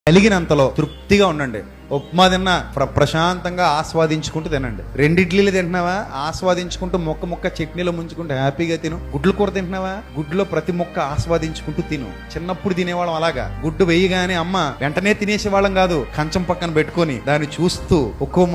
కలిగినంతలో తృప్తిగా ఉండండి. ఉప్మా తిన్నా ప్రశాంతంగా ఆస్వాదించుకుంటూ తినండి. 2 ఇడ్లీలు తింటున్నావా, ఆస్వాదించుకుంటూ మొక్క చట్నీలో ముంచుకుంటూ హ్యాపీగా తిను. గుడ్లు కూర తింటున్నావా, గుడ్లో ప్రతి మొక్క ఆస్వాదించుకుంటూ తిను. చిన్నప్పుడు తినేవాళ్ళం అలాగా. గుడ్డు వేయగానే అమ్మ వెంటనే తినేసేవాళ్ళం కాదు, కంచం పక్కన పెట్టుకొని దాన్ని చూస్తూ ఒక్కో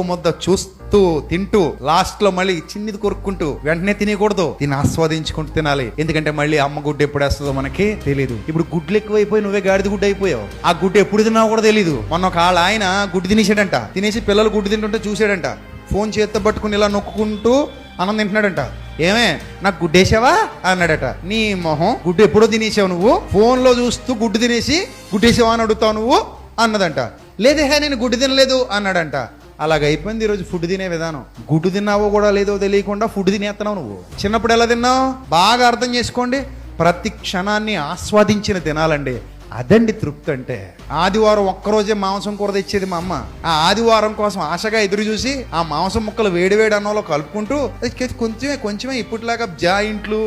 ముద్ద చూస్తూ తింటూ లాస్ట్ లో మళ్ళీ చిన్నది కొరుక్కుంటూ వెంటనే తినకూడదు, తిని ఆస్వాదించుకుంటూ తినాలి. ఎందుకంటే మళ్ళీ అమ్మ గుడ్డు ఎప్పుడు వేస్తుందో మనకి తెలియదు. ఇప్పుడు గుడ్లు ఎక్కువైపోయి నువ్వే గాడిద గుడ్డు అయిపోయావు. ఆ గుడ్డు ఎప్పుడు తిన్నావో కూడా తెలియదు. మొన్న ఒక ఆయన గుడ్డు తినేసాడంట. తినేసి పిల్లలు గుడ్డు తింటుంటే చూసాడంట. ఫోన్ చేత్తో పట్టుకుని ఇలా నొక్కుంటూ అన్నం తింటున్నాడంట. ఏమే నాకు గుడ్డేసావా అన్నాడట. నీ మొహం, గుడ్డు ఎప్పుడో తినేసావు నువ్వు, ఫోన్ లో చూస్తూ గుడ్డు తినేసి గుడ్డేసావా అని అడుగుతావు నువ్వు అన్నదంట. లేదే నేను గుడ్డు తినలేదు అన్నాడంట. అలాగైపోయింది ఈరోజు ఫుడ్ తినే విధానం. గుడ్డు తిన్నావో కూడా లేదో తెలియకుండా ఫుడ్ తినేస్తున్నావు నువ్వు. చిన్నప్పుడు ఎలా తిన్నావు బాగా అర్థం చేసుకోండి. ప్రతి క్షణాన్ని ఆస్వాదించిన తినాలండి. అదండి తృప్తి అంటే. ఆదివారం ఒక్కరోజే మాంసం కూర తెచ్చేది మా అమ్మ. ఆ ఆదివారం కోసం ఆశగా ఎదురు చూసి ఆ మాంసం ముక్కలు వేడి అన్నంలో కలుపుకుంటూ కొంచెమే ఇప్పటిలాగా జాయింట్లు,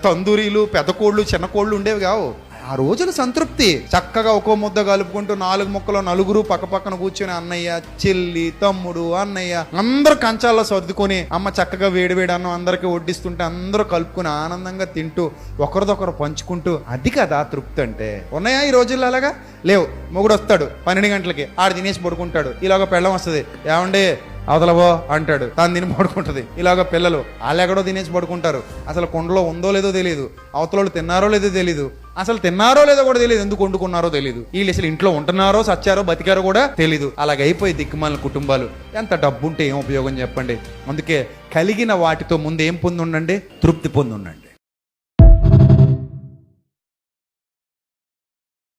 తందూరీలు, పెద్ద కోళ్ళు, చిన్న కోళ్ళు ఉండేవి కావు. ఆ రోజుల సంతృప్తి. చక్కగా ఒక్కో ముద్ద కలుపుకుంటూ 4 ముక్కలు నలుగురు పక్కన కూర్చొని అన్నయ్య, చెల్లి, తమ్ముడు, అన్నయ్య అందరూ కంచాల్లో సర్దుకొని అమ్మ చక్కగా వేడి అన్నం అందరికి వడ్డిస్తుంటే అందరూ కలుపుకొని ఆనందంగా తింటూ ఒకరిదొకరు పంచుకుంటూ, అది కదా తృప్తి అంటే. ఉన్నాయా ఈ రోజుల్లో అలాగా? లేవు. మొగుడు వస్తాడు 12 గంటలకి, ఆడు తినేసి పడుకుంటాడు. ఇలాగ పెళ్ళం వస్తుంది, ఏమండే అవతలవో అంటాడు, తాను తిని పడుకుంటుంది. ఇలాగ పిల్లలు వాళ్ళు ఎక్కడో తినేసి పడుకుంటారు. అసలు కుండలో ఉందో లేదో తెలియదు, అవతల తిన్నారో లేదో తెలియదు, అసలు తిన్నారో లేదో కూడా తెలియదు, ఎందుకు వండుకున్నారో తెలియదు, వీళ్ళు అసలు ఇంట్లో ఉంటున్నారో సచ్చారో బతికారో కూడా తెలీదు. అలాగైపోయి దిక్కుమాలిన కుటుంబాలు. ఎంత డబ్బు ఉంటే ఏం ఉపయోగం చెప్పండి. అందుకే కలిగిన వాటితో ముందు ఏం పొంది ఉండండి, తృప్తి పొంది ఉండండి.